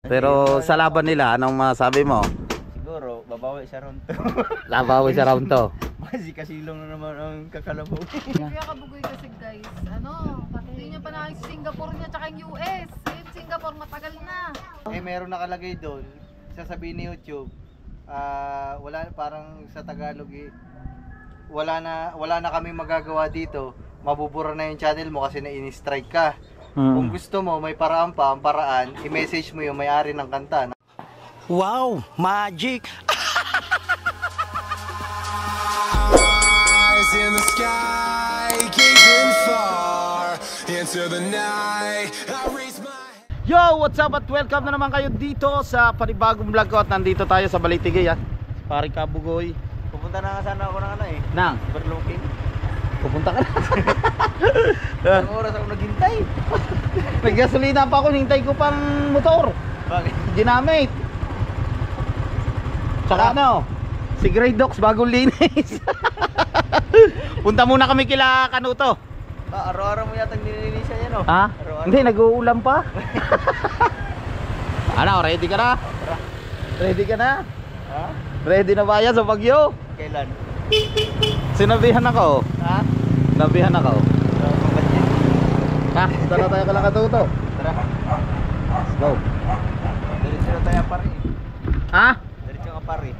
Pero sa laban nila, anong masabi mo? Siguro, babawi sa round 2. Labawi sa round 2. Kasi kasilong na naman ang kakalabaw. Kaya kabugoy kasi guys, hindi niya pa nakikita Singapore niya tsaka yung US. Yung Singapore matagal na. Meron nakalagay doon, sasabihin ni YouTube, wala, parang sa Tagalog wala na kami magagawa dito. Mabubura na yung channel mo kasi na-in-strike ka. Kung gusto mo, may paraan pa, ang paraan, i-message mo yung may-ari ng kanta. Wow, magic! Eyes in the sky, gazing far into the night. I raise my... Yo, what's up at welcome na naman kayo dito sa panibagong vlog ko. At nandito tayo sa Balitigay at Pari Kabugoy. Pupunta na nga sana ako ng Nang? Overlooking. Pupunta ka na. Ang oras ako naghintay. Naggasolina pa ako, hintay ko pang motor. Bakit? Ginamit. Tsaka si Grey Docs bagong linis. Punta muna kami kila Kanuto. Araw-araw mo yatang nililinisan yan, no? Ha? Araw-araw. Hindi, nag-uulam pa. Ano, ready ka na? Ready ka na? Ha? Ready na ba yan sa Bagyo? Kailan? Sinabihan ako. Ha? Sinabihan ako. Pabadyan. Ha? Tara tayo kala Katuto. Tara. Let's go. Diretso na tayo pari. Ha? Diretso ka pari.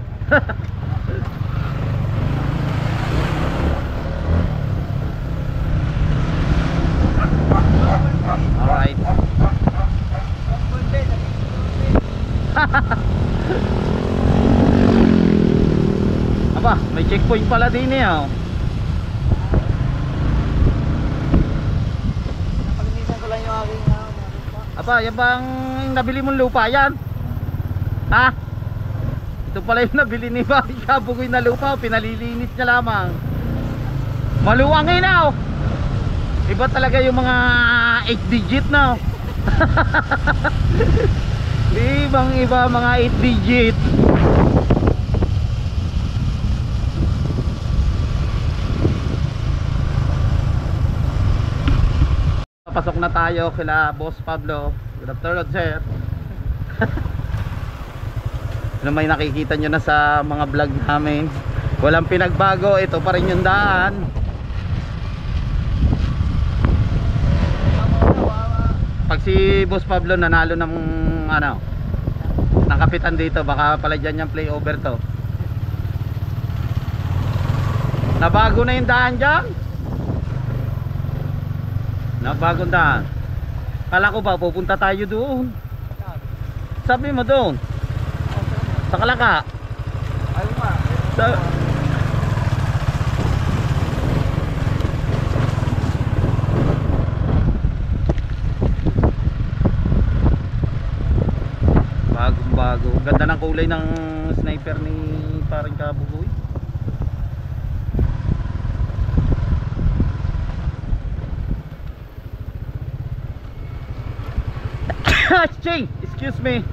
Alright. Aba, may checkpoint pala din eh, oh. Napag-inisan ko lang yung aking lupa. Aba, yan bang nabili mong lupa yan? Ha? Ito pala yung nabili ni Pari Kabugoy na lupa, pinalilinis niya lamang. Maluwangin na, oh. Iba talaga yung mga 8 digit na, oh. Ibang iba mga 8 digit. Pasok na tayo kila Boss Pablo. Good afternoon, sir. Ano may nakikita nyo na sa mga vlog namin, walang pinagbago, ito pa rin yung daan. Pag si Boss Pablo nanalo ng ng kapitan dito, baka pala dyan yung playover to. Nabago na yung daan dyan. Nabagong daan. Kala ko ba pupunta tayo doon. Sabi mo doon sa Kalaka. Ayaw ma. Bagong bago. Ganda ng kulay ng sniper ni Pari Kabugoy. Ching, excuse me.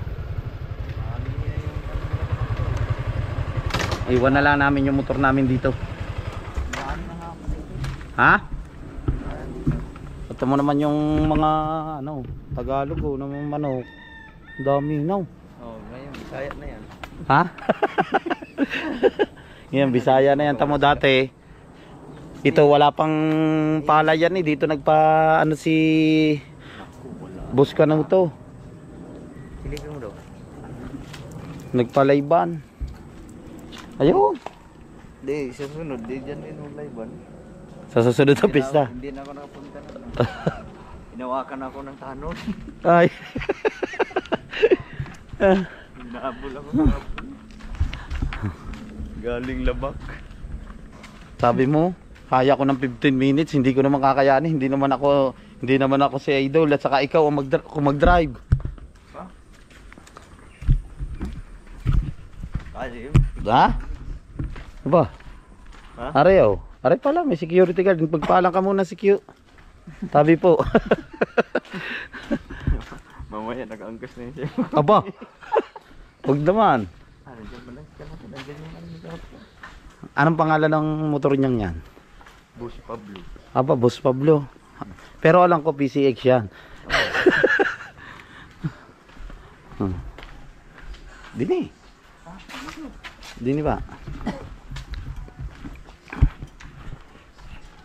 Iwan na lang namin yung motor namin dito. Ha? Ito mo naman yung mga Tagalog ng manok. Dami Oh, ngayon Bisaya na yan. Ha? Ngayon Bisaya na yan. Tamo dati ito wala pang palayan eh. Dito nagpa si Boss Kanuto. Siligong mo daw. Nagpalayban. Ayun. Di, sa sunod, di dyan din yung live. Sa susunod na pista. Hindi na ako nakapunta na. Inawakan ako ng tanong. Ay. Nahabol ako ng habol. Galing Labak. Sabi mo, kaya ko ng 15 minutes, hindi ko naman kakayanin. Hindi naman ako si Idol at saka ikaw ang mag-drive. Ha? Kasi Ha? Aba? Ha? Are oh. Are pala, may security guard. Pagpaalang ka muna Sabi po. mamaya nag-angkas na yun siya. Aba. Huwag naman. Nandiyan ba lang? Nandiyan yung Anong pangalan ng motor niyang yan? Boss Pablo. Aba, Boss Pablo. Pero alam ko PCX yan. Dini. Dini ba?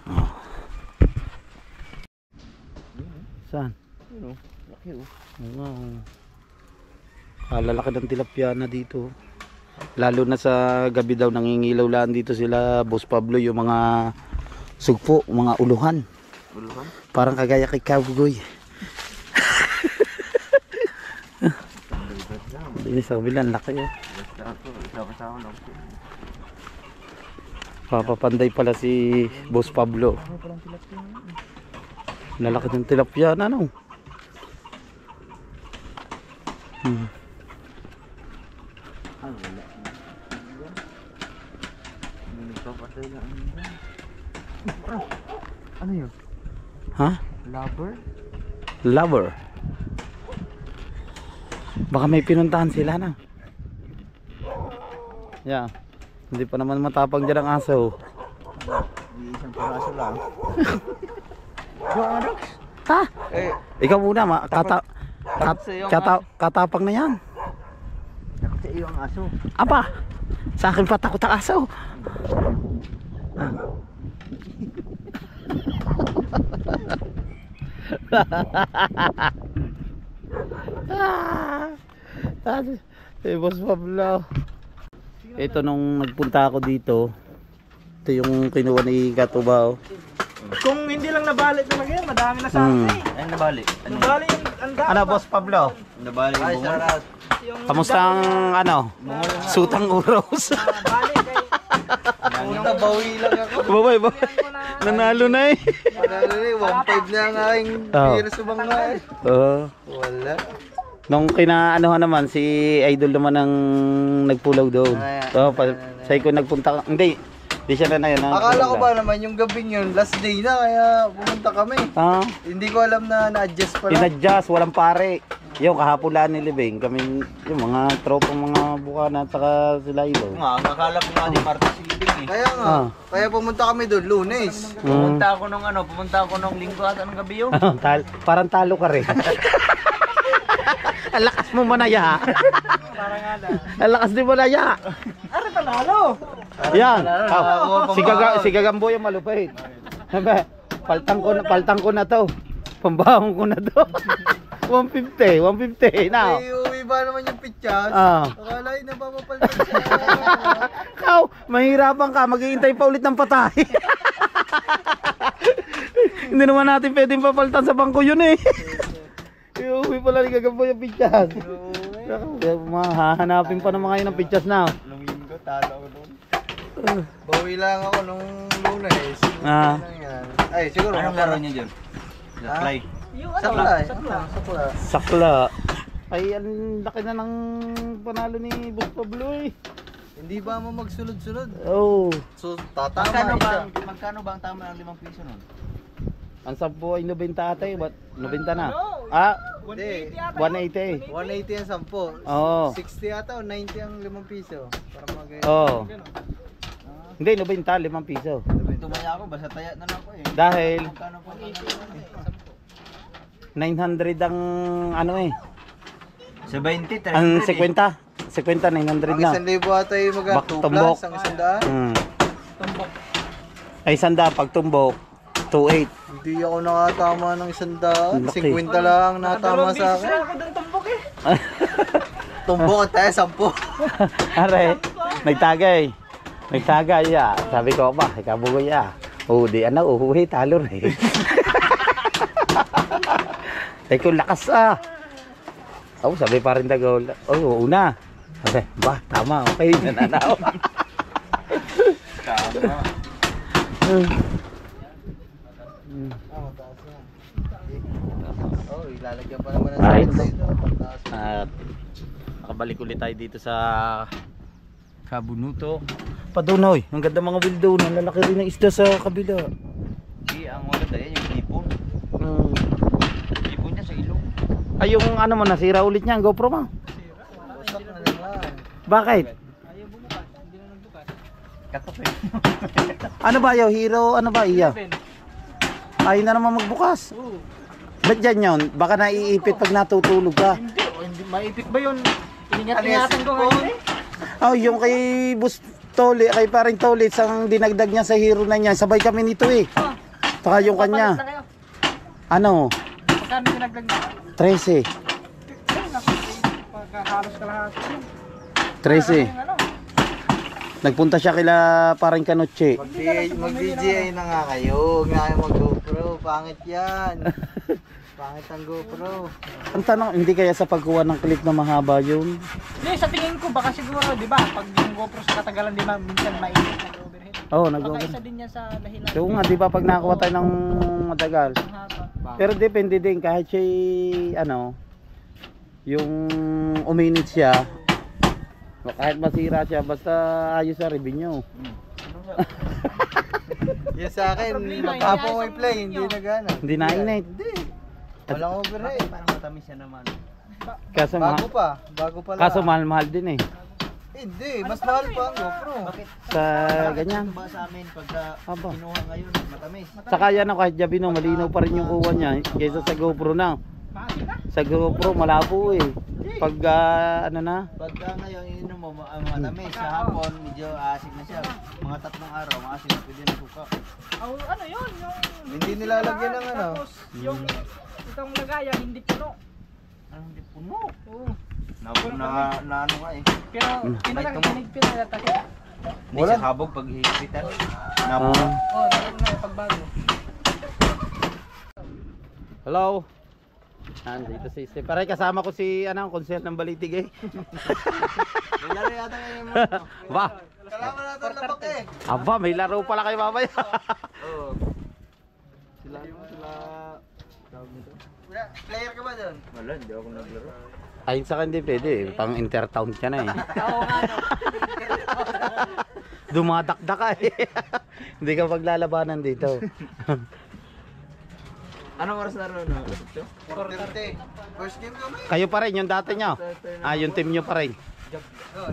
Oh. Saan? Ano? Laki oh. Wow. Kalalaki ng tilapia na dito. Lalo na sa gabi daw nangingilaw lang dito sila Boss Pablo yung mga sugpo, mga uluhan. Uluhan? Parang kagaya kay Cowboy. Ini sa kabilang laki oh. Papapanday pala si Boss Pablo. Lalaki ng tilapia na no. Ano yun? Ha? Lover? Lover. Baka may pinuntahan sila na. Yeah. Hindi pa naman matapang dyan ang aso. Isang paraso lang. Ha? Eh, Ikaw muna, sa'yo ang katapang na yan. takot sa iyo ang aso. Aba, sa akin pa takot ang aso. Boss Pablo. Ito nung nagpunta ako dito. Ito yung kinuha ni Katubaw. Kung hindi lang nabali talaga yan, madami na sa akin eh. Ay, nabali. Nabali yung anda. Ano Boss Pablo? Nabali yung bungol. Kamusta ang ano? Sutang uros. Nabali kay... Puta, bawi lang ako. Babay. Nanalo na eh. Panalo na 1.5 na ang aking Oh. pira sa mga eh. Wala. Nung kinaanohan naman si Idol naman ang nagpulaw doon. Say ko nagpunta hindi siya na yun. Akala ko ba naman yung gabing yun, last day na kaya pumunta kami. Hindi ko alam na na-adjust pala. In-adjust, walang pare. Yung kahapon lang nilibing kami yung mga tropang mga bukana at saka sila Idol. Akala ko nga di Martes silibing eh. Kaya nga, kaya pumunta kami doon Lunes. Pumunta ako nung linggo at anong gabi yun. Parang talo ka rin. Ang lakas mo manaya. Parang nga na. Ang lakas din manaya. Ano panalo? Yan. Si Gagambo yung malupit. Sabi, paltang ko na to. Pambahong ko na to. 150 na. Ay, uwi ba naman yung pitchas? Akala ay napapapalpan siya. Ikaw, mahirapan ka. Maghihintay pa ulit ng patay. Hindi naman natin pwedeng papalitan sa bangko yun eh. Uwi pala ni Gagambo yung pitchas. Mahahanapin pa naman kayo ng pitchas na. Linggo, talo ako doon. Bawi lang ako nung Lunes. Ay, siguro. Anong laro niyo dyan? Saklay. Sakla. Ay, ang laki na ng panalo ni Boss Pablo eh. Hindi ba mo magsunod-sunod? Oh. So, tatama magkano ba ang tama ng 5 piso nun? Ang 10 ay 90 atay, ba't 90 na? 180 ata. 180. 180 ang 10. Oo. 60 ata o 90 ang 5 piso. Para mag- Oo. Hindi, 90, 5 piso. Tumaya ako, basta taya na lang ako eh. Dahil Magkano po? 900 ang ano eh. Sa 20, 300 Ang 50. 50, 900 na. Ang 1,000 ata yung Bak- 2 tumbok. plus, ang 100. Tumbok. Ay, 100 pag tumbok, 2.8. Hindi ako nakatama ng 100. Laki. 50 lang natama sa akin. Ako doon tumbok eh. Tumbok at tayo, 10. Are, nagtagay ya. Sabi ko ba, ikabugoy ya. Di ano, uhuhi, talo rin. Teko, lakas sabi pa rin tagaw. Una. Sabi, tama, okay, nananaw. Tama. Ilalagyan pa naman ng Right. dito. Pagtaas. At nakabalik ulit tayo dito sa Kabunuto. Padunoy, ang ganda mga wildo. Ang lalaki rin ng isda sa kabila. Ang maganda yan, yung ipon. Ipon niya sa ilong. Ay, yung ano mo, nasira ulit niya ang GoPro mo. Wasak na lang. Bakit? Katok eh. Ano ba yung hero? Ano ba iya? Ay na naman magbukas. Ba't dyan yun? Baka naiipit pag natutulog ka. Hindi maipit ba yun? Iningat-ingatan ko ngayon eh. Oh, yung kay Bus Toli, kay paring Toli, isang dinagdag niya sa hero na niya. Sabay kami nito eh. Saka yung kanya. Papalit na kayo. Ano? Magkano dinagdag na? 13. Ay, naku. Pagkakalos ka lahat. 13. Ano? Nagpunta siya kila paring Kanuche. Mag-DJI na nga kayo. Huwag na kayo mag-GoPro. Pangit yan. Pangit ang GoPro. Ang tanong, hindi kaya sa pagkuha ng clip na mahaba yun? Hindi, sa tingin ko baka siguro, di ba? Pag yung GoPro sa katagalan, di ba? Minsan mainit nag-overhead. Oo, Baka nag-over. isa din yan sa dahilan. So nga, di ba pag nakakuha tayo ng matagal? Ang haba. Pero depende din, kahit siya, ano, yung uminit siya, kahit masira siya, basta ayos sa revenue. Yan sa akin, Problema, magkapo hindi may play, ayos ang hindi video. na gana. Hindi na init. Hindi. Walang overhead. Parang matamis yan naman. Kaso, Bago pa lang. kaso mahal-mahal din eh. Hindi, mas mahal pa ang GoPro. Sa ganyan. Ba sa amin pagka Aba. kinuha ngayon, matamis. Saka yan kahit Jabino, malinaw pa rin yung kuha niya kaysa sa GoPro na. Bakit ka? Sa GoPro malabo eh. Pag ano na, Pagka ngayon ininom mo matamis, sa hapon medyo asig na siya. Mga 3 araw, maasim na pwede na suka. Oh, ano yun? Yung... Hindi nilalagyan ng ano. Tapos yung itong lagayan, hindi puno. Ano hindi puno? Oo. Na ano nga eh. Pero tumo. pinagpil na natin. Hindi siya habog pag hihigpitan. ah, Oo, meron na yung pagbago. hello. Dito si Steve. Paray kasama ko si konser ng Balitig eh. May laro yata ngayon mo. Ba, Kalaman natin labak eh. aba, may laro pala kayo mamaya. Oo. Sila. Player ka ba doon? Wala, hindi ako naglaro. Ayun sa akin di pwede eh. Pang intertown ka na eh. Oo nga no. Dumadakdak ka eh. Hindi ka paglalabanan dito. Anong oras laro na? 4:30. First game kami. Kayo pa rin, yung dati nyo. Yung team nyo pa rin.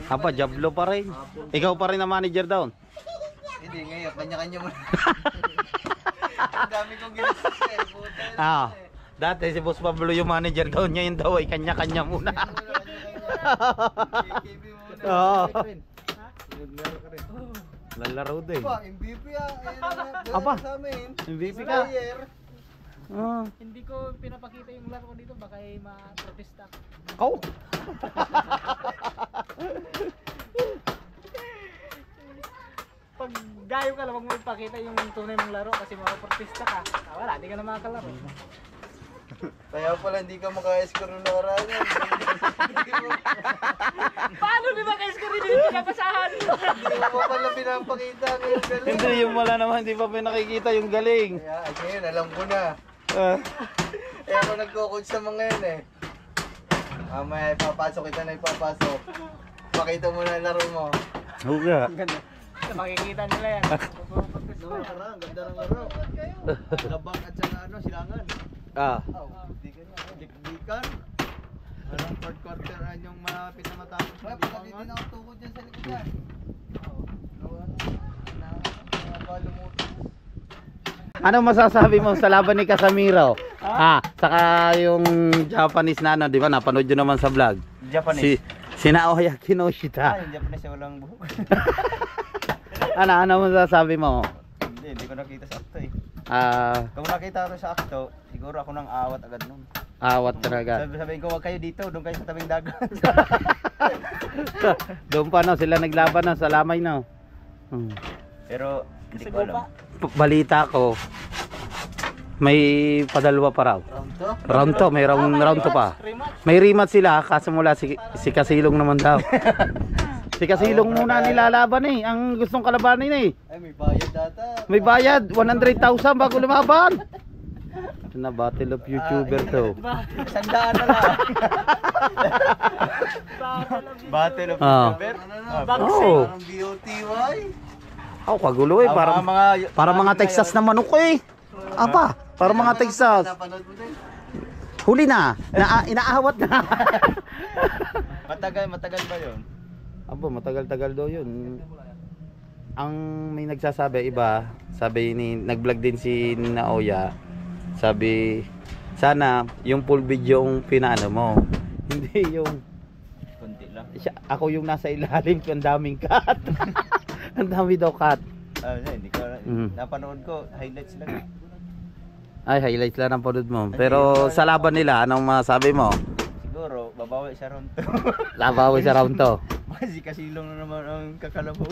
Aba, Jablo pa rin. Ikaw pa rin ang manager down. Hindi, ngayon. Kanya-kanya mo na. Ang dami kong ginastos eh. Puta yun. Ah, dati si Boss Pablo yung manager down. Ngayon daw ay kanya-kanya muna. KKB muna. Oo. Naglaro ka rin. Lalaro din. Pa, MVP ah. Ayan na. Aba. Sa amin. MVP ka. Player. Ah. Hindi ko pinapakita yung laro ko dito, baka ay ma-protesta. Oh. Pag gayo ka lang, huwag mo ipakita yung tunay mong laro kasi makaprotesta ka. Wala, hindi ka na makakalaro. Kaya pala hindi ka maka-score ng nakaraan yan. Paano di ba kayo score rin yung pinapasahan? Hindi mo pala pinapakita ngayon galing. Hindi yung wala naman, hindi pa pinakikita yung galing. Kaya ngayon alam ko na. Ah. Kaya ako nagko-coach sa mga yan eh. Mamaya ipapasok kita na ipapasok. Pakita mo na laro mo. Oo nga. Makikita nila yan. Ang ganda ng laro. Labang at saka silangan. Ah. Hindi ka niya. Dikdikan. Anong third quarter yung malapit na matapos Kaya ng pala libangan. din ako tukod dyan sa likod yan. Ano masasabi mo sa laban ni Casamiro? Saka yung Japanese na ano, di ba? Napanood nyo naman sa vlog. Japanese. Si Naoya Kinoshita. Yung Japanese walang buhok. Ano masasabi mo? Hindi ko nakita sa akto eh. Kung Kung nakita ko sa akto, siguro ako nang awat agad nun. awat talaga. Sabihin ko, wag kayo dito, doon kayo sa tabing dagat. Doon pa no, sila naglaban na sa lamay no. Pero hindi ko alam. Balita ko, may padalwa pa raw. Round 2? Round 2, may round 2 pa. May rematch sila, kaso mula si Kasilong naman daw. Si Kasilong muna nilalaban eh, ang gustong kalabanin eh. Ay may bayad data. May bayad, 100,000 bago lumaban. Na battle of YouTuber to. 100 na lang. Battle of Ah. YouTuber. Oh, Parang BOTY. kagulo eh, para mga Texas na manok eh. Apa, para mga Texas. Napanood mo din? Huli na, inaahawat na. Matagal ba yun? Aba, matagal-tagal daw yun. Ang may nagsasabi iba, sabi nag-vlog din si Naoya. Sabi, sana yung full video yung pinaano mo. Hindi yung Kunti lang. ako yung nasa ilalim, ang daming cut. Ang dami daw cut. Hindi ko Mm. napanood ko, highlights lang. Ay, highlights lang ang panood mo. Pero sa laban nila, anong masabi mo? Siguro babawi sa round 2. Labawi sa round to. Kasi kasilong na naman ang kakalabaw.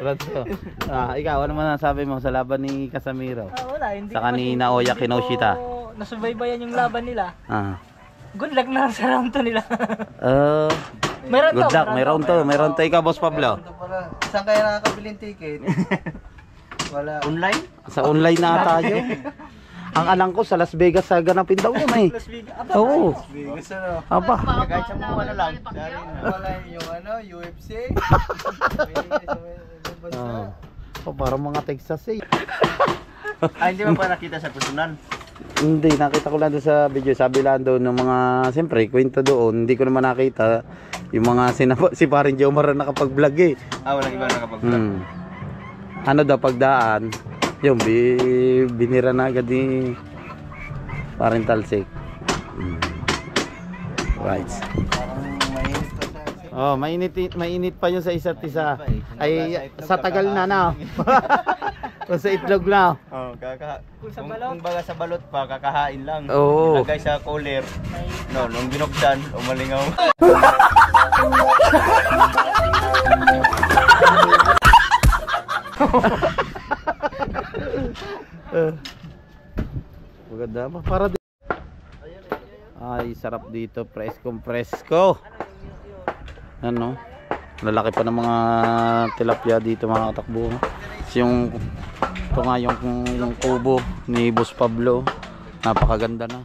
Round to. Ikaw, ano masasabi mo sa laban ni Casimiro? Wala, hindi Sa ko kanina, kasi- Oya hindi Kinoshita. ko nasubaybayan yung laban nila. Ah. Good luck na sa round 2 nila. Meron Good luck, may round to. Ikaw, Boss Pablo. Ito pala. Saan kaya nakakabiling ticket? Wala. Online? Sa online na tayo. Ang alam ko sa Las Vegas sa ganapin daw yun eh. Las Vegas. Oo. Bigas ano. Aba. Kahit sa mga na lang. Sorry na. Wala yung ano, UFC. Parang mga Texas eh. Hindi mo pa nakita sa personal. Hindi, nakita ko lang doon sa video. Sabi lang doon ng mga, siyempre, kwento doon. Hindi ko naman nakita yung mga si paring Jomar na nakapag-vlog eh. Walang iba nakapag-vlog. Ano daw pagdaan, yung binira na agad ni paring Talsik. Right. Parang mainit pa sa Oh, mainit pa yun sa isa't isa. Ay, sa tagal na. Kung sa itlog na. Kung baga sa balot pa, kakahain lang. Oo. Ilagay sa cooler. No, nung binuksan, umalingaw. Maganda ba? Para ay, sarap dito. Presko. Ano? Lalaki pa ng mga tilapia dito mga katakbo. Yung ito nga yung kubo ni Boss Pablo. Napakaganda na.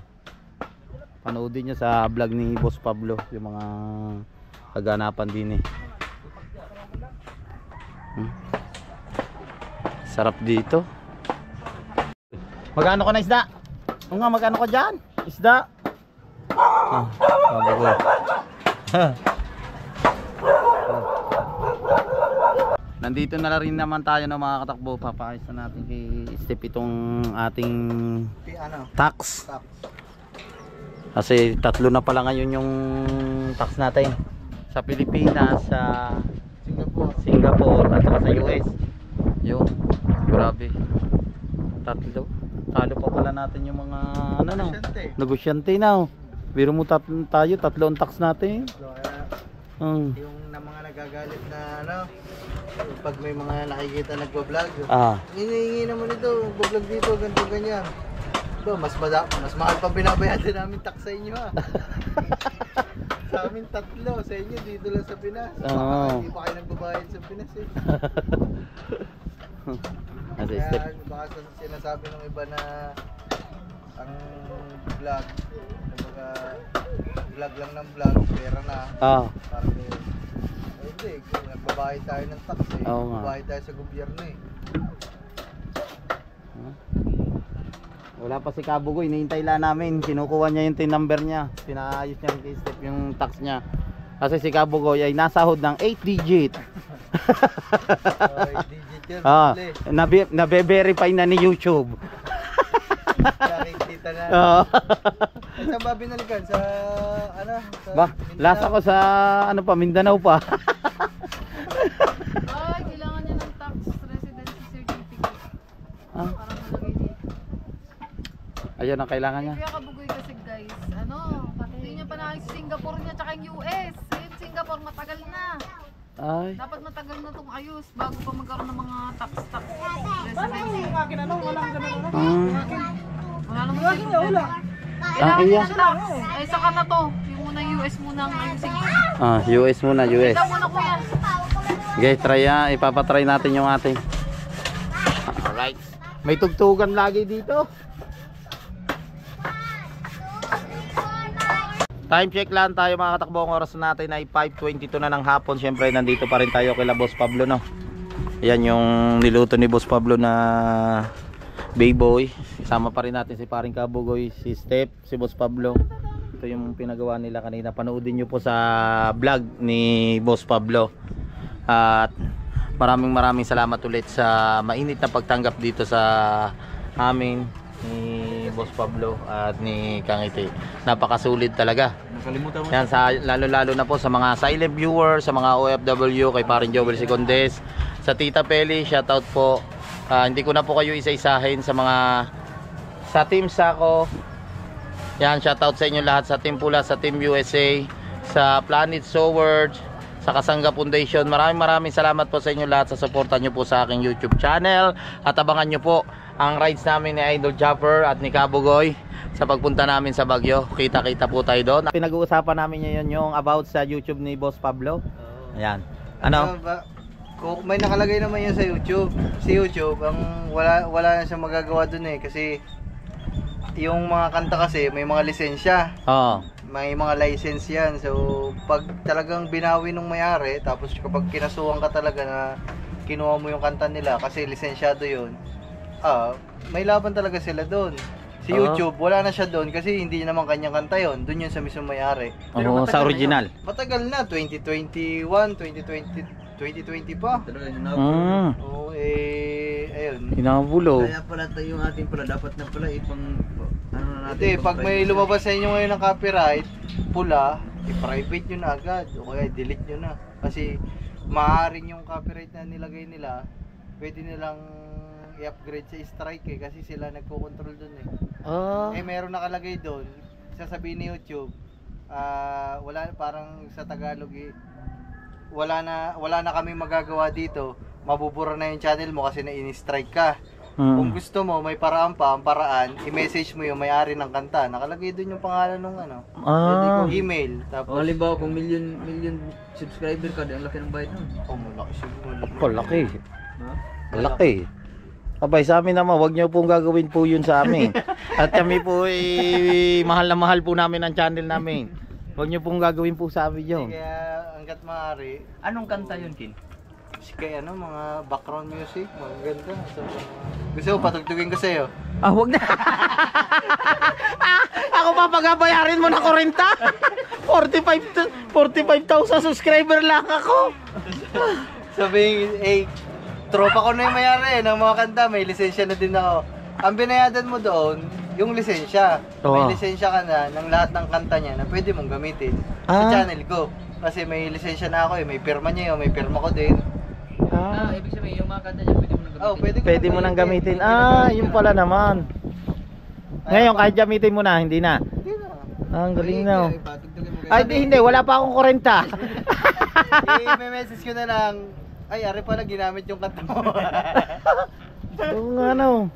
Panoodin nyo sa vlog ni Boss Pablo yung mga kaganapan din eh. Sarap dito. Magkano ka na isda? O nga, magkano ka dyan? Isda? Sabi ko. Nandito na rin naman tayo ng mga katakbo. Papakis na natin kay Step itong ating ano? tax. Tax. Kasi 3 na pala ngayon yung tax natin. Sa Pilipinas, sa Singapore at saka sa US. Yun, grabe. 3. Talo pa pala natin yung mga negosyante na. Biro mo tayo, 3 ang tax natin. Yung na mga nagagalit na ano, pag may mga nakikita nagbablog, hinihingi naman ito, bablog dito, ganito, ganyan. Ba, mas mahal pa binabayaran namin tax sa inyo ha. Sa amin 3, sa inyo dito lang sa Pinas. Hindi pa kayo nagbabayad sa Pinas eh. Kaya baka sinasabi ng iba na ang vlog, kumbaga vlog lang ng vlog, pera na. Parang hindi, nagbabayad tayo ng tax eh. Nagbabayad tayo sa gobyerno eh. Wala pa si Kabugoy, hinihintay lang namin. Kinukuha niya yung tin number niya. Pinaayos niya kay Step yung tax niya. Kasi si Kabugoy ay nasahod ng 8 digit. 8 digit yun. Nabe-verify na ni YouTube. Nakikita na. Saan ba binalikan? Sa ano? Lasa ko sa Mindanao pa. Ay, kailangan niya ng tax residency certificate. Parang nalagay dito. Ayun ang kailangan niya. Kaya Kabugoy kasi guys, hindi niya pa nakikita Singapore niya tsaka yung US. Yung Singapore matagal na. Ay. Dapat matagal na itong ayos bago pa magkaroon ng mga tax residency. Yung akin walang ganun. Wala naman sa'yo. Wala. Kailangan niya ng tax. Ay, saka na to. Yung muna US muna ang ayusin. US muna, US. Ito muna kuya. Okay, ipapatry natin yung ating. Alright. May tugtugan lagi dito. Time check lang tayo mga katakbo. Ang oras natin ay 5:22 na ng hapon. Siyempre nandito pa rin tayo kay Boss Pablo, no. Ayan yung niluto ni Boss Pablo na Bayboy. Kasama pa rin natin si paring Kabugoy, si Step, si Boss Pablo. Ito yung pinagawa nila kanina. Panoodin nyo po sa vlog ni Boss Pablo. At maraming salamat ulit sa mainit na pagtanggap dito sa amin ni Boss Pablo at ni Kangiti. Napakasulit talaga. Nakalimutan mo. Yan, lalo-lalo na po sa mga silent viewer, sa mga OFW, kay paring Joel Sicondes, sa Tita Peli, shoutout po. Hindi ko na po kayo isa-isahin sa mga sa Team Sako. Yan, shoutout sa inyo lahat, sa Team Pula, sa Team USA, sa Planet Soward, sa Kasangga Foundation. Maraming salamat po sa inyo lahat sa suporta nyo po sa aking YouTube channel. At abangan nyo po ang rides namin ni Idol Chopper at ni Kabugoy sa pagpunta namin sa Baguio. Kita-kita po tayo doon. Pinag-uusapan namin ngayon yung about sa YouTube ni Boss Pablo. Ayan. Ano? Kung may nakalagay naman yan sa YouTube. Si YouTube, ang wala na siyang magagawa dun eh. Kasi yung mga kanta kasi may mga lisensya. Oo. May mga license yan. So pag talagang binawi nung may-ari, tapos kapag kinasuhan ka talaga na kinuha mo yung kanta nila kasi lisensyado yun, may laban talaga sila doon. Si YouTube, wala na siya doon kasi hindi naman kanyang kanta yun. Doon yun sa mismo may-ari. Oo, sa original. Matagal na, 2021, 2020 pa. Talaga yun na. Oo, ayun. Inabulo. Kaya pala tayo yung ating pala dapat na pala ipang ano na natin. Hindi, pag may lumabas sa inyo ngayon ng copyright, pula, i-private nyo na agad. O kaya delete nyo na. Kasi maaaring yung copyright na nilagay nila, pwede nilang i-upgrade sa strike eh. Kasi sila nagpo-control dun eh. Eh meron nakalagay doon, sasabihin ni YouTube, wala, parang sa Tagalog eh, wala na kami magagawa dito, mabubura na yung channel mo kasi na-in-strike ka. Kung gusto mo, may paraan pa, ang paraan, i-message mo yung may-ari ng kanta. Nakalagay doon yung pangalan ng email. Tapos, halimbawa kung million subscriber ka, ang laki ng bayad nun. malaki siguro. Palaki. Ha? Malaki. Abay, sa amin naman, wag nyo pong gagawin po yun sa amin. At kami po, mahal na mahal po namin ang channel namin. Wag nyo pong gagawin po sa amin yun. Kaya, hanggat maaari, Anong kanta yun, Kin? kaya mga background music, maganda. So, gusto mo, patugtugin ko sa'yo. Wag na. Ako pa pagabayarin mo na 40? 45,000 subscriber lang ako. Sabihin, tropa ko na yung mayari ng mga kanta, may lisensya na din ako. Ang binayadan mo doon, yung lisensya. May lisensya ka na ng lahat ng kanta niya na pwede mong gamitin sa channel ko. Kasi may lisensya na ako may pirma niya yun, may pirma ko din. Ibig sabihin, yung mga kanta niya pwede mo nang gamitin. Pwede mo nang gamitin. Yun pala naman. Ngayon, kahit gamitin mo na, hindi na. Hindi na. Ang galing na. Patugtugin mo Ay, hindi, wala pa akong 40. May message ko na lang, ari pala ginamit yung kanta mo. Yung ano.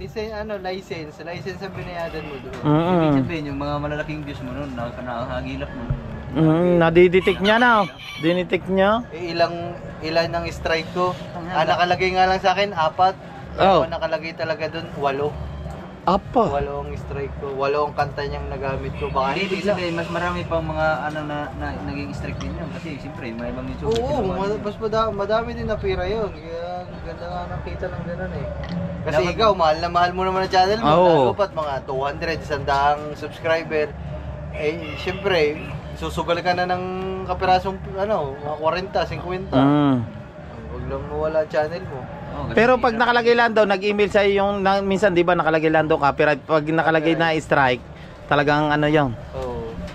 License ang binayadan mo doon. Ibig sabihin, yung mga malalaking views mo nun, nakahagilap mo. Nadidetect niya na. Dinetect niya. Ilan ang strike ko? Nakalagay nga lang sa akin, 4. Nakalagay talaga doon, 8. Apa? 8 ang strike ko, 8 ang kanta niyang nagamit ko. Baka Ibig sabihin, mas marami pang mga na naging strike din yun. Kasi siyempre, may ibang YouTube. mas madami din na pira yun. Kaya ganda nga nakita ng gano'n eh. Kasi ikaw, mahal na mahal mo naman ang channel mo. Lalo pat mga 200, 100 subscriber. Siyempre, susugal ka na ng kapirasong mga 40, 50. Huwag lang mawala ang channel mo. Pero pag nakalagay lang daw, nag-email sa yung minsan 'di ba nakalagay lang daw copyright, pag nakalagay na strike, talagang ano 'yon.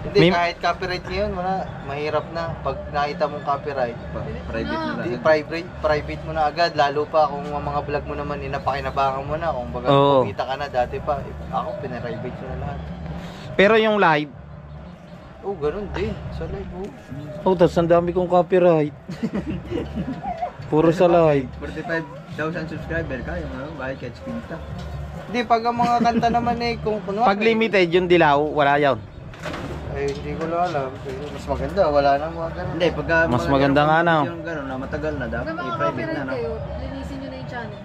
Hindi kahit copyright ngayon, mahirap na pag nakita mong copyright. Private mo na agad, lalo pa kung ang mga vlog mo naman napakinabangan mo na, kung baga kumita ka na dati pa. Ako pinarivate ko na lahat. Pero yung live, ganun din. Sa live tapos ang dami kong copyright. Puro sa live. 45,000 subscriber kaya mo, bakit kahit spinta? Hindi, pag ang mga kanta naman kung kunwari. Pag limited yung dilaw, wala yan. Hindi ko lang alam. Mas maganda, wala na mga ganun. Hindi, pagka mas maganda nga na. Yung gano'n na matagal na, dapat Pag mga i-private copyright na. kayo, linisin nyo na yung channel.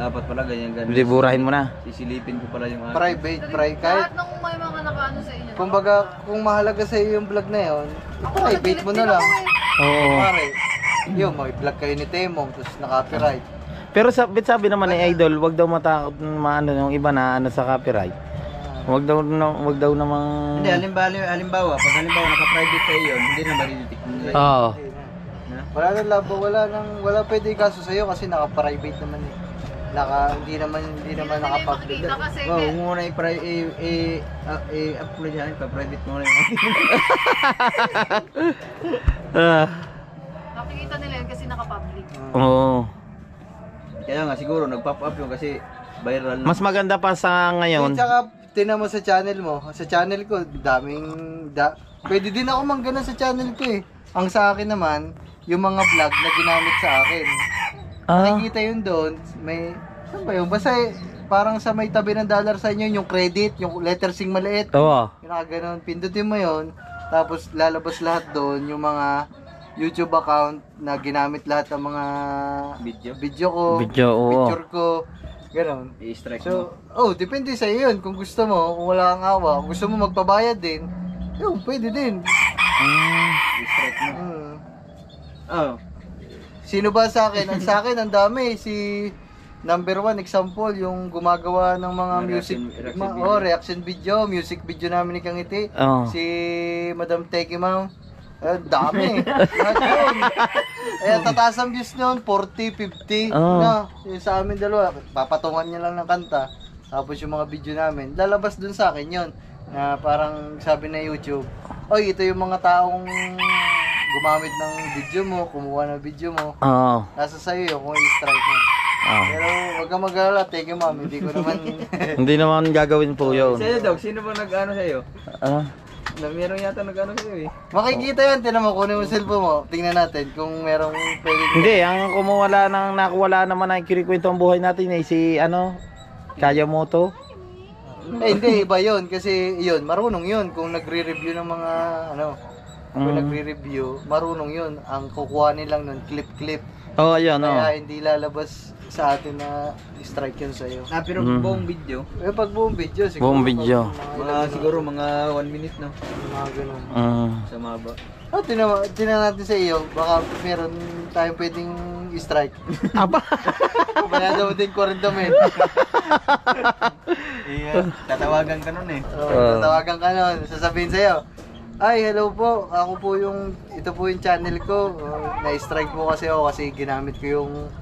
Dapat pala ganyan gano'n. Hindi, burahin mo na. Sisilipin ko pala yung Private, kahit. Lahat ng may mga nakaano sa inyo. Kumbaga, kung mahalaga sa iyo yung vlog na yun, private mo na lang. Oo. Pare, may vlog kayo ni Temong, tapos na-copyright. Pero sabi naman ni Idol, wag daw matakot maano yung iba na sa copyright. Wag daw namang Hindi, halimbawa, pag naka-private kayo yun, hindi na mariditik mo. Oo. Wala nang labo, wala pwede kaso sa iyo kasi naka-private naman eh. hindi naman naka-public. Makikita kasi. Wow, huwag mo muna i-upload yan, pa-private mo na yun. Makikita nila yun kasi naka-public. Oo. Kaya nga siguro nag-pop up yun kasi viral na. Mas maganda pa sa ngayon. Tsaka, tinan mo sa channel mo. Sa channel ko, pwede din ako manggana sa channel ko eh. Ang sa akin naman, yung mga vlog na ginamit sa akin. Nakikita yun doon, saan ba yun? Basta parang sa may tabi ng dollar sign yun, yung credit, yung lettersing maliit. Oo. Yung nakaganon, pindutin mo yun, tapos lalabas lahat doon, yung mga YouTube account na ginamit lahat ng mga video ko, picture ko, ganon. I-strike So, depende sa yun. Kung gusto mo, kung wala kang awa, kung gusto mo magpabayad din, yun, pwede din. I-strike mo. Oh. Sino ba sa akin? Sa akin, ang dami. Si number 1 example, yung gumagawa ng mga reaction video, music video namin ni Kangiti. Oh. Si Madam Teki Ma'am. Dami. Lahat yun. Tataas ang views nun, 40, 50. Na, sa amin dalawa, papatungan niya lang ng kanta. Tapos yung mga video namin, lalabas dun sa akin yun. Na parang sabi na YouTube, oy, ito yung mga taong gumamit ng video mo, kumuha ng video mo. Oo. Nasa sa'yo yun kung i-strike mo. Pero wag kang mag-alala, thank you ma'am, hindi ko naman... Hindi naman gagawin po yun. Sa'yo Dog, sino ba nag-ano sa'yo? Meron yata nag-ano sa'yo eh. Makikita yan, tinan mo, kunin mo cellphone mo, tingnan natin kung merong pwede... Hindi, ang nakuwala naman ang kinikwento ang buhay natin eh, si Kayamoto. Hindi, iba yun, kasi yun, marunong yun, kung nagre-review ng mga, kung nagre-review, marunong yun, ang kukuha nilang nun, clip-clip. Oo, ayun, Kaya hindi lalabas sa atin na strike yun sa'yo. Pero buong video. Pag buong video, siguro. Buong video. Siguro mga 1 minute na. mga ganun. Sa maba. Tingnan natin sa iyo, baka meron tayong pwedeng i-strike. Aba? Bayad mo din 40 men. Tatawagan ka nun eh. Tatawagan ka nun, sasabihin sa'yo, ay, hello po, ako po ito po yung channel ko, na-strike po kasi ako kasi ginamit ko yung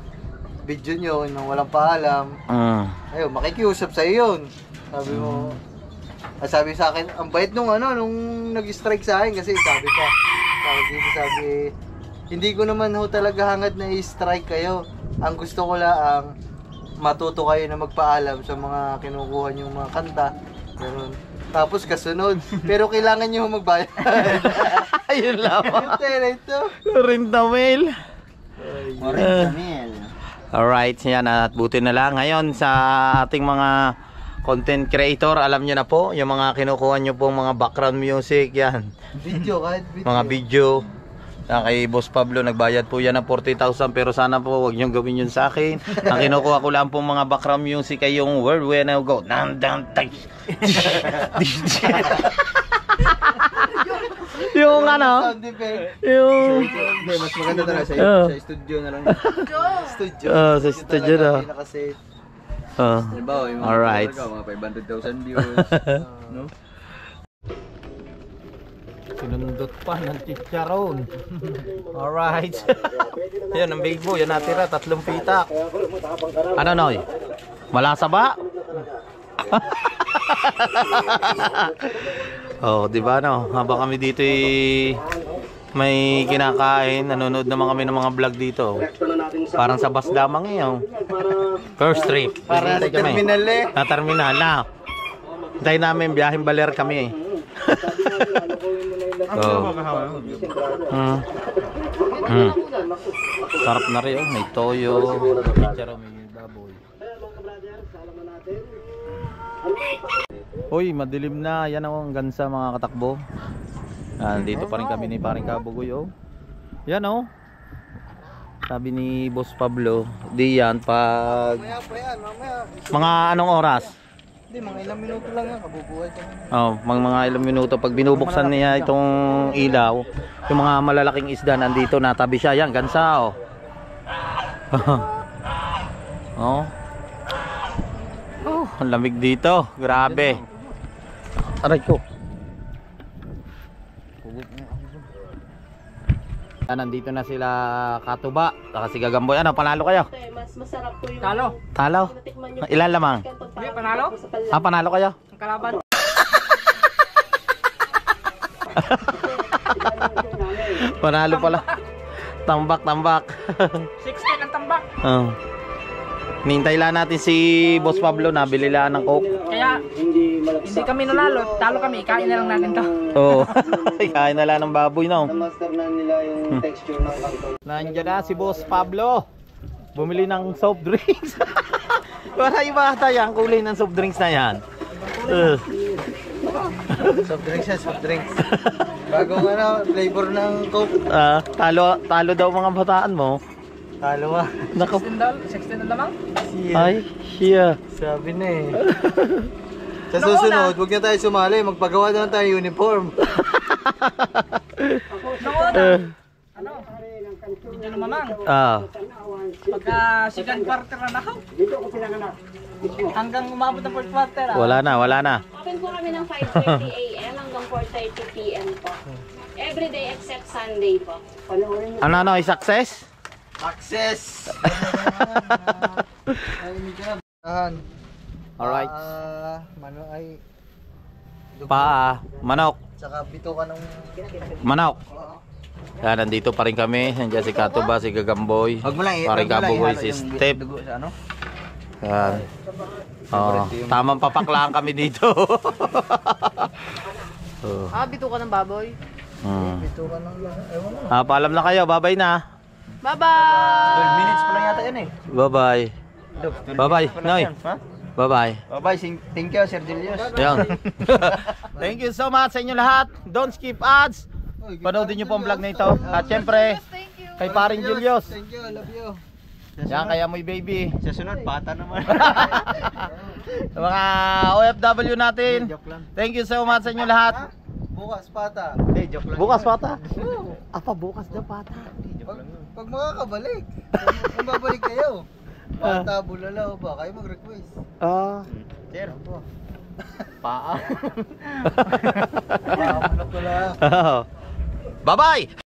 video nyo nang walang paalam. Ayun, makikiusap sa'yo yun. Sabi mo, sabi sa akin, ang bait nung nag-strike sa akin kasi sabi, hindi ko naman talaga hangad na i-strike kayo. Ang gusto ko lang, matuto kayo na magpaalam sa mga kinukuha nyo mga kanta. Ganun. Tapos kasunod. Pero kailangan nyo magbayad. Ayun lang. Ito. Rintamil. Rintamil. Alright, yan at buti na lang. Ngayon sa ating mga content creator, alam nyo na po, yung mga kinukuha nyo pong mga background music, yan. Video, kahit video. Mga video. Kay Boss Pablo, nagbayad po yan ng 40,000 pero sana po wag nyo gawin yun sa akin. Ang kinukuha ko lang pong mga background music ay yung Where When I Go. Yung Sound effect. yung Mas maganda talaga sa studio na lang. Studio. sa studio na. Halimbawa, yung Alright. mga 500,000 views. No? Sinundot pa ng chicharon. Alright. Yan ang big boy. Yan natira. 3 pitak. Ano Noy? Malasa ba? Oh, di ba no? Habang kami dito may kinakain, nanonood naman kami ng mga vlog dito. Parang sa bus lamang yun. First trip. Para sa terminal eh. Sa terminal na. Hintayin namin, biyaheng baler kami eh. Sarap na rin, may toyo, may baboy. Uy, madilim na. Yan ang gansa mga katakbo. Dito pa rin kami ni Paring Kabugoy. Yan sabi ni Boss Pablo, di yan pag mga anong oras? Hindi, mga ilang minuto lang yan, kabubuhay kami. Mga ilang minuto pag binubuksan niya itong ilaw, yung mga malalaking isda nandito, natabi siya. Yan, gansa ang lamig dito. Grabe. Aray ko. Nandito na sila Katuba, saka si Gagamboy. Ano, panalo kayo? Mas masarap po yung Talo. Talo? natikman nyo. Ilan lamang? Hindi, panalo? Ah, panalo kayo? Ang kalaban. Panalo pala. Tambak, tambak. 16 ang tambak. Oh. Nintay lang natin si Boss Pablo, nabili lang ng Coke. Kaya hindi kami nanalo, talo kami, kain na lang natin to. Oo. Kain na lang ng baboy, no? Na-master na nila yung texture ng kangkong. Nandiyan na si Boss Pablo. Bumili ng soft drinks. Para iba ata yan, kulay ng soft drinks na yan. Soft drinks yan, soft drinks. Bagong flavor ng Coke. Talo daw mga bataan mo. Talo ah. Nako. 16 na lamang. Ay, siya. Sabi na eh. Sa susunod, huwag na tayo sumali. Magpagawa na lang tayo uniform. Ano? Hindi na mamang. Pagka second quarter na ako. Hanggang umabot ng fourth quarter. Wala na, wala na. Open po kami ng 5:30 AM hanggang 4:30 PM po. Everyday except Sunday po. Ano, success? Access! Alright. Mano ay Paa, manok. Tsaka bituka ng Manok. Yan, nandito pa rin kami. Nandiyan si Katuba, si Gagamboy. Huwag mo lang Paring Gaboy, si yung Step. dugo sa ano? Yan. Oh, tamang papaklaan kami dito. Oh. Bito ka ng baboy. bituka ng ewan mo. Paalam na kayo. Bye-bye na. Bye-bye! 12 minutes pa lang yata yan eh. Bye-bye. Bye-bye. Noy. Ha? Bye-bye. Bye-bye. Thank you, Sir Julius. Yan. Thank you so much sa inyo lahat. Don't skip ads. Panoodin nyo po ang vlog na ito. At syempre, Thank you. kay paring Julius. Thank you, I love you. Yan, kaya mo'y baby. Sa sunod, bata naman. Sa mga OFW natin. Joke lang. Thank you so much sa inyo lahat. Bukas pata. Hindi, joke lang. Bukas pata. Apa, bukas daw pata. Pag makakabalik. Kung babalik kayo. Pata, bulala ba? Kayo mag-request. Sir. Paa. Pakamulok ko lang. Bye-bye.